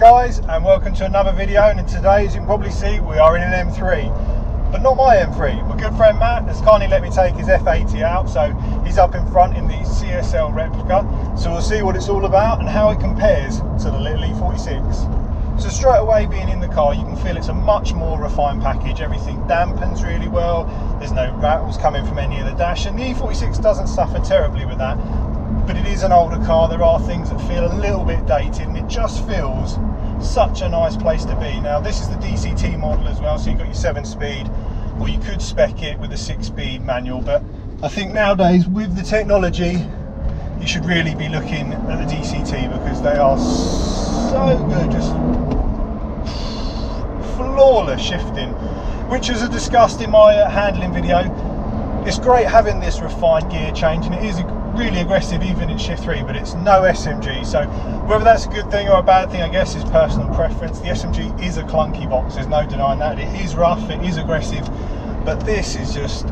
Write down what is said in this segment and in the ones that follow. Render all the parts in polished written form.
guys, and welcome to another video. And today, as you can probably see, we are in an M3, but not my M3. My good friend Matt has kindly let me take his F80 out, so he's up in front in the CSL replica. So we'll see what it's all about and how it compares to the little E46. So straight away, being in the car, you can feel it's a much more refined package. Everything dampens really well. There's no rattles coming from any of the dash, and the E46 doesn't suffer terribly with that. But it is an older car. There are things that feel a little bit dated, and it just feels such a nice place to be. Now this is the DCT model as well, so you've got your 7-speed, or you could spec it with a 6-speed manual, but I think nowadays with the technology you should really be looking at the DCT because they are so good, just flawless shifting, which as I discussed in my handling video, it's great having this refined gear change, and it is really aggressive even in shift 3, but it's no SMG. So whether that's a good thing or a bad thing, I guess, is personal preference. The SMG is a clunky box, there's no denying that. It is rough, it is aggressive, but this is just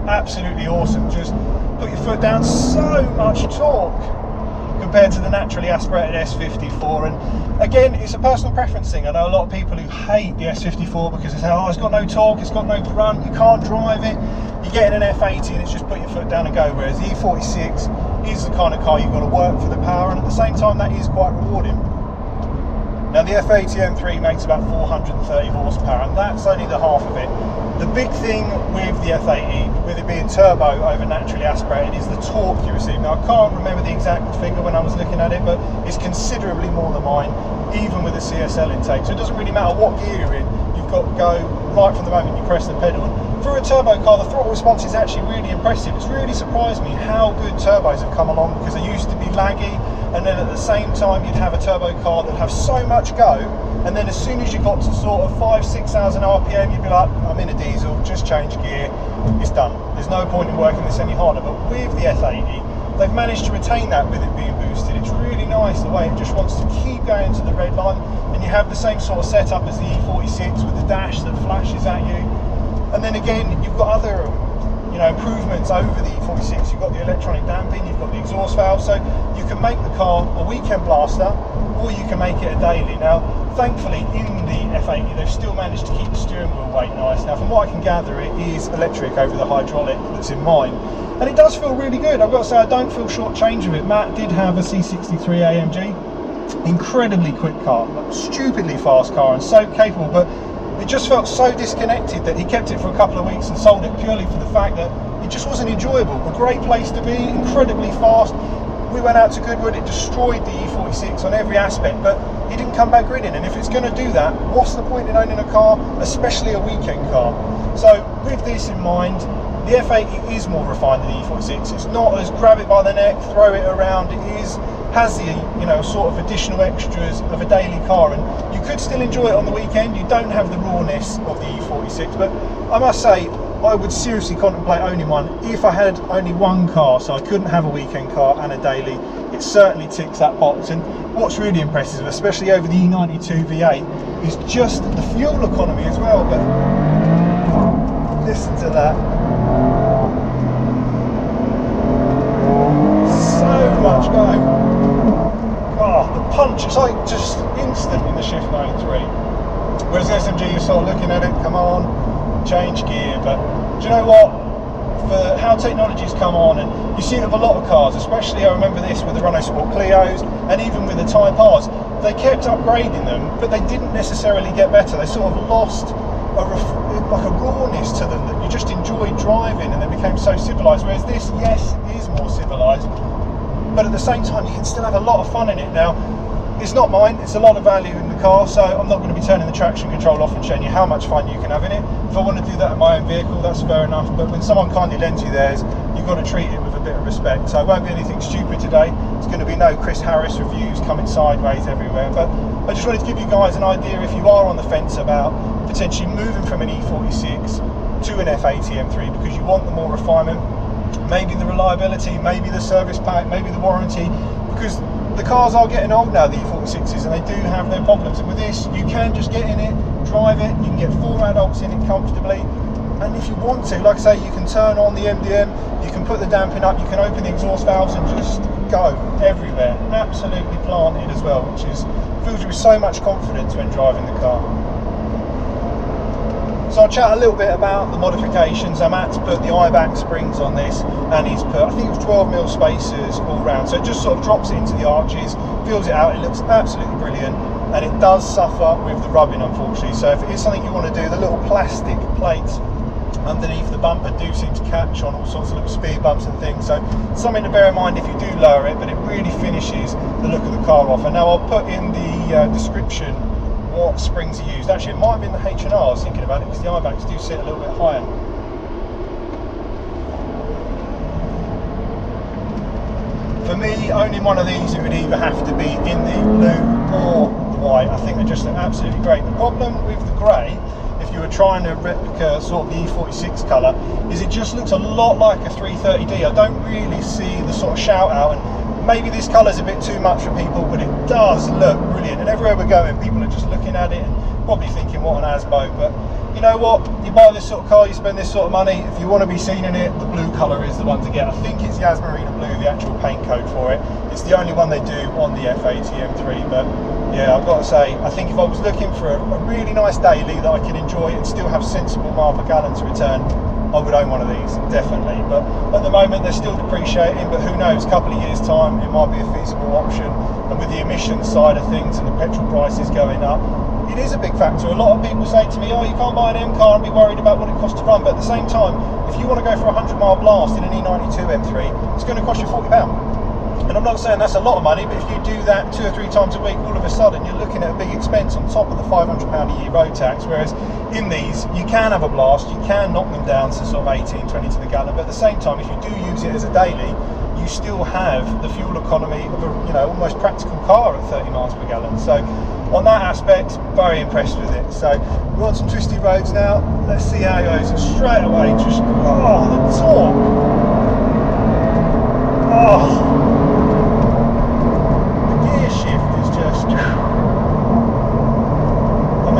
absolutely awesome. Just put your foot down, so much torque compared to the naturally aspirated S54. And again, it's a personal preference thing. I know a lot of people who hate the S54 because they say, oh, it's got no torque, it's got no grunt, you can't drive it. You get in an F80 and it's just put your foot down and go, whereas the E46 is the kind of car you've got to work for the power, and at the same time that is quite rewarding. Now the F80 M3 makes about 430 horsepower, and that's only the half of it. The big thing with the F80, with it being turbo over naturally aspirated, is the torque you receive. Now I can't remember the exact figure when I was looking at it, but it's considerably more than mine, even with a CSL intake. So it doesn't really matter what gear you're in, you've got to go right from the moment you press the pedal. For a turbo car, the throttle response is actually really impressive. It's really surprised me how good turbos have come along, because they used to be laggy, and then at the same time you'd have a turbo car that have so much go, and then as soon as you got to sort of 5,000–6,000 RPM, you'd be like, I'm in a diesel, just change gear, it's done. There's no point in working this any harder. But with the F80, they've managed to retain that with it being boosted. It's really nice the way it just wants to keep going to the red line, and you have the same sort of setup as the E46 with the dash that flashes at you. And then again, you've got other, improvements over the E46. You've got the electronic damping, you've got the exhaust valve, so you can make the car a weekend blaster, or you can make it a daily. Now, thankfully, in the F80, they've still managed to keep the steering wheel weight nice. Now, from what I can gather, it is electric over the hydraulic that's in mine, and it does feel really good. I've got to say, I don't feel shortchanged with it. Matt did have a C63 AMG, incredibly quick car, stupidly fast car, and so capable, but it just felt so disconnected that he kept it for a couple of weeks and sold it purely for the fact that it just wasn't enjoyable. A great place to be, incredibly fast. We went out to Goodwood, it destroyed the E46 on every aspect, but he didn't come back grinning. And if it's going to do that, what's the point in owning a car, especially a weekend car? So with this in mind, the F80 is more refined than the E46. It's not as grab it by the neck, throw it around. It has the sort of additional extras of a daily car, and you could still enjoy it on the weekend. You don't have the rawness of the E46, but I must say I would seriously contemplate owning one if I had only one car, so I couldn't have a weekend car and a daily. It certainly ticks that box. And what's really impressive, especially over the E92 V8, is just the fuel economy as well. But listen to that. So much go. Oh, the punch, it's like just instant in the shift lane 3. Whereas the SMG, you're sort of looking at it, come on, change gear. But do you know what? For how technology's come on, and you see it with a lot of cars, especially I remember this with the Renault Sport Clios, and even with the Type Rs, they kept upgrading them, but they didn't necessarily get better. They sort of lost like a rawness to them that you just enjoyed driving, and they became so civilized. Whereas this, yes, is more civilized, but at the same time you can still have a lot of fun in it. Now, it's not mine, it's a lot of value in the car, so I'm not going to be turning the traction control off and showing you how much fun you can have in it. If I want to do that in my own vehicle, that's fair enough, but when someone kindly lends you theirs, you've got to treat it with a bit of respect. So it won't be anything stupid today. It's going to be no Chris Harris reviews coming sideways everywhere, but I just wanted to give you guys an idea if you are on the fence about potentially moving from an E46 to an F80 M3 because you want the more refinement, maybe the reliability, maybe the service pack, maybe the warranty, because the cars are getting old now, the E46s, and they do have their problems. And with this, you can just get in it, drive it, you can get 4 adults in it comfortably, and if you want to, like I say, you can turn on the MDM, you can put the damping up, you can open the exhaust valves and just go everywhere, absolutely planted as well, which fills you with so much confidence when driving the car. So I'll chat a little bit about the modifications. Matt's put the IBAC springs on this, and he's put, I think it was 12mm spacers all round, so it just sort of drops it into the arches, fills it out. It looks absolutely brilliant, and it does suffer with the rubbing, unfortunately. So if it is something you want to do, the little plastic plates underneath the bumper do seem to catch on all sorts of little speed bumps and things, so something to bear in mind if you do lower it, but it really finishes the look of the car off. And now I'll put in the description what springs are used. Actually, it might have been the H&R, I was thinking about it, because the IBACs do sit a little bit higher. For me, owning one of these, it would either have to be in the blue or the white. I think they're just absolutely great. The problem with the grey, if you were trying to replica sort of the E46 colour, is it just looks a lot like a 330D. I don't really see the sort of shout out, and maybe this colour's a bit too much for people, but it does look brilliant. And everywhere we're going, people are just looking at it and probably thinking, what an Asbo. But you know what, you buy this sort of car, you spend this sort of money, if you want to be seen in it, the blue colour is the one to get. I think it's Yas Marina Blue, the actual paint code for it. It's the only one they do on the F80 M3, but yeah, I've got to say, I think if I was looking for a really nice daily that I can enjoy and still have sensible mile per gallon to return, I would own one of these, definitely. But at the moment, they're still depreciating, but who knows, a couple of years' time, it might be a feasible option. And with the emissions side of things and the petrol prices going up, it is a big factor. A lot of people say to me, oh, you can't buy an M car and be worried about what it costs to run. But at the same time, if you want to go for a 100-mile blast in an E92 M3, it's going to cost you £40. And I'm not saying that's a lot of money, but if you do that 2 or 3 times a week, all of a sudden you're looking at a big expense on top of the £500 a year road tax. Whereas in these, you can have a blast, you can knock them down to sort of 18, 20 to the gallon, but at the same time, if you do use it as a daily, you still have the fuel economy of a, you know, almost practical car at 30 miles per gallon. So on that aspect, very impressed with it. So we're on some twisty roads now. Let's see how it goes. And straight away, just the torque.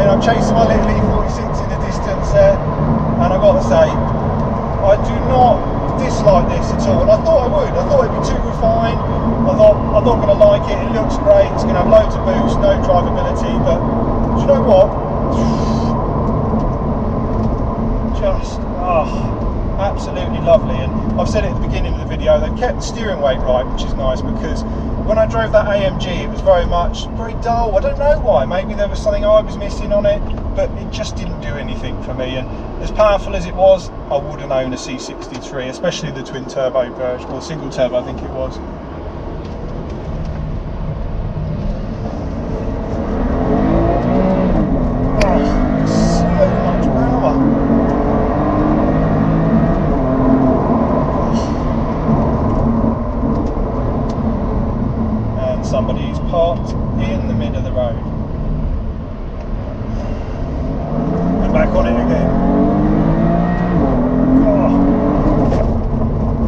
I'm chasing my little E46 in the distance there, and I've got to say, I do not dislike this at all. And I thought I would. I thought it'd be too refined. I thought I'm not going to like it. It looks great. It's going to have loads of boost, no drivability. But do you know what? Just absolutely lovely. And I've said it at the beginning of the video, they've kept the steering weight right, which is nice, because when I drove that AMG, it was very dull. I don't know why. Maybe there was something I was missing on it, but it just didn't do anything for me. And as powerful as it was, I wouldn't own a C63, especially the twin turbo version, or single turbo, I think it was. So much power. Somebody's parked in the middle of the road. And back on it again.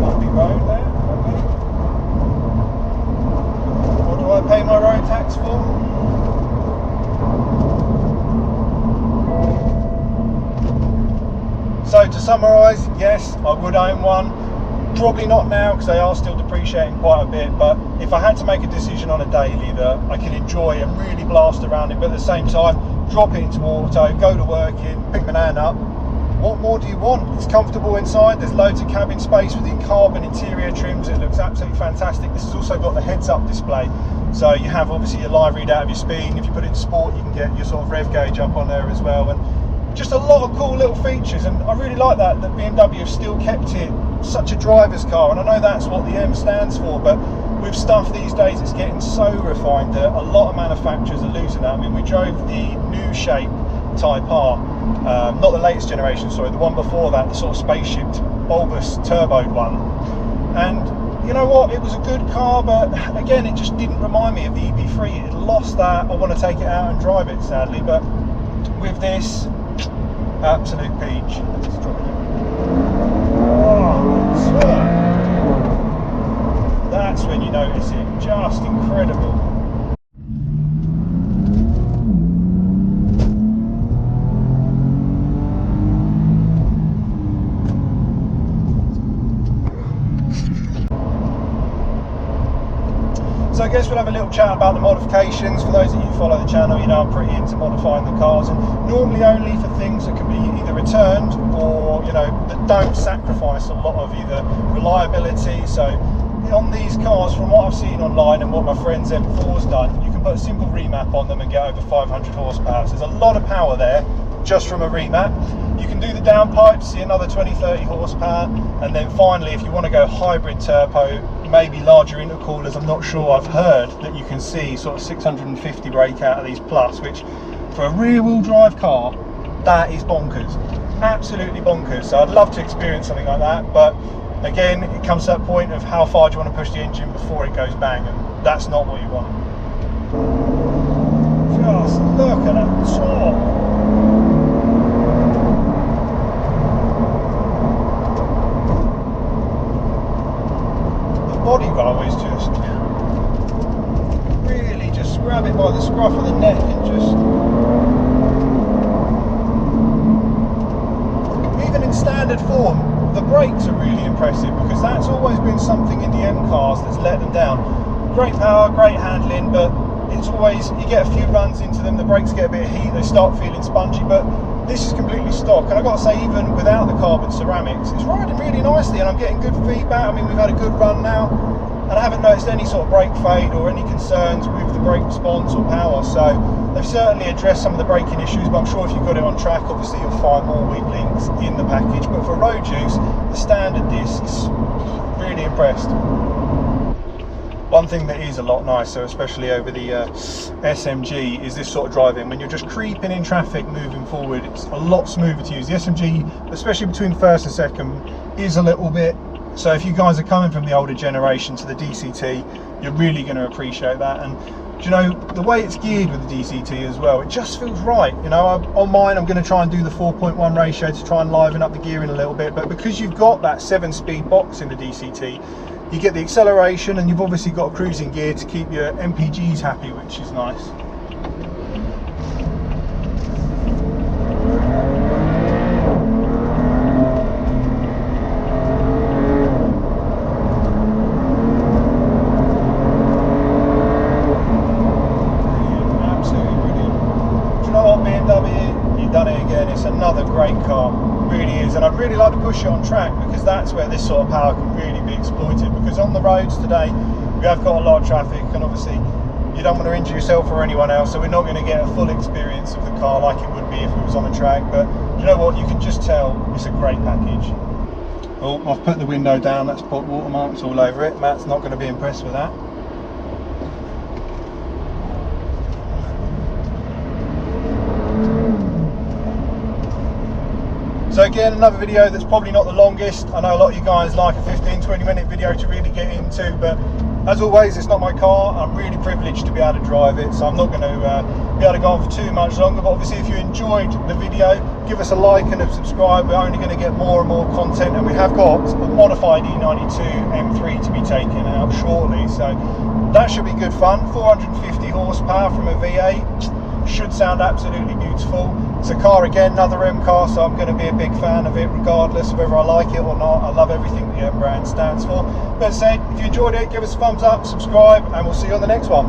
Bumpy road there, okay. What do I pay my road tax for? So to summarise, yes, I would own one. Probably not now, because they are still depreciating quite a bit, but if I had to make a decision on a daily that I can enjoy and really blast around it, but at the same time drop it into auto, go to work in, pick my nan up, what more do you want? It's comfortable inside, there's loads of cabin space with the carbon interior trims, it looks absolutely fantastic. This has also got the heads-up display, so you have obviously your live readout of your speed, and if you put it in sport you can get your sort of rev gauge up on there as well, and just a lot of cool little features. And I really like that BMW have still kept it such a driver's car, and I know that's what the M stands for, but with stuff these days it's getting so refined that a lot of manufacturers are losing that. I mean, we drove the new shape Type R, not the latest generation, sorry, the one before that, the sort of spaceship bulbous turboed one, and you know what, it was a good car, but again, it just didn't remind me of the EB3. It lost that. I want to take it out and drive it, sadly, but with this, absolute peach. Let's drop it. That's when you notice it, just incredible. So I guess we'll have a little chat about the modifications. For those of you who follow the channel, you know I'm pretty into modifying the cars, and normally only for things that can be either returned or, you know, that don't sacrifice a lot of either reliability. So on these cars, from what I've seen online and what my friend's M4's done, you can put a simple remap on them and get over 500 horsepower. So there's a lot of power there just from a remap. You can do the downpipe, see another 20-30 horsepower, and then finally, if you want to go hybrid turbo, maybe larger intercoolers, I'm not sure, I've heard that you can see sort of 650 brake out of these Plus, which for a rear-wheel drive car, that is bonkers, absolutely bonkers. So I'd love to experience something like that, but again, it comes to that point of how far do you want to push the engine before it goes bang, and that's not what you want. Just look at that torque. Body roll is just really just grab it by the scruff of the neck and just, even in standard form, the brakes are really impressive, because that's always been something in the M cars that's let them down. Great power, great handling, but it's always, you get a few runs into them, the brakes get a bit of heat, they start feeling spongy, but this is completely stock. And I've got to say, even without the carbon ceramics, it's riding really nicely, and I'm getting good feedback. I mean, we've had a good run now, and I haven't noticed any sort of brake fade or any concerns with the brake response or power. So they've certainly addressed some of the braking issues, but I'm sure if you've got it on track, obviously you'll find more weak links in the package. But for road use, the standard discs, really impressed. One thing that is a lot nicer, especially over the SMG, is this sort of driving. When you're just creeping in traffic moving forward, it's a lot smoother to use. The SMG, especially between first and second, is a little bit. So if you guys are coming from the older generation to the DCT, you're really going to appreciate that. And do you know, the way it's geared with the DCT as well, it just feels right. You know, on mine, I'm going to try and do the 4.1 ratio to try and liven up the gearing a little bit. But because you've got that 7-speed box in the DCT, you get the acceleration, and you've obviously got a cruising gear to keep your MPGs happy, which is nice. Brilliant, absolutely brilliant. Do you know what, BMW? You've done it again. It's another great car. Really is, and I'd really like to push it on track, because that's where this sort of power can really be exploited. Because on the roads today we have got a lot of traffic, and obviously you don't want to injure yourself or anyone else, so we're not going to get a full experience of the car like it would be if it was on a track. But you know what, you can just tell it's a great package. Oh, I've put the window down, that's put watermarks all over it. Matt's not going to be impressed with that. So again, another video that's probably not the longest. I know a lot of you guys like a 15-20 minute video to really get into, but as always, it's not my car. I'm really privileged to be able to drive it, so I'm not going to be able to go on for too much longer. But obviously, if you enjoyed the video, give us a like and a subscribe. We're only going to get more and more content, and we have got a modified E92 M3 to be taken out shortly, so that should be good fun. 450 horsepower from a V8. Should sound absolutely beautiful. It's a car, again, another M car, so I'm going to be a big fan of it regardless of whether I like it or not. I love everything the M brand stands for. But as I said, if you enjoyed it, give us a thumbs up, subscribe, and we'll see you on the next one.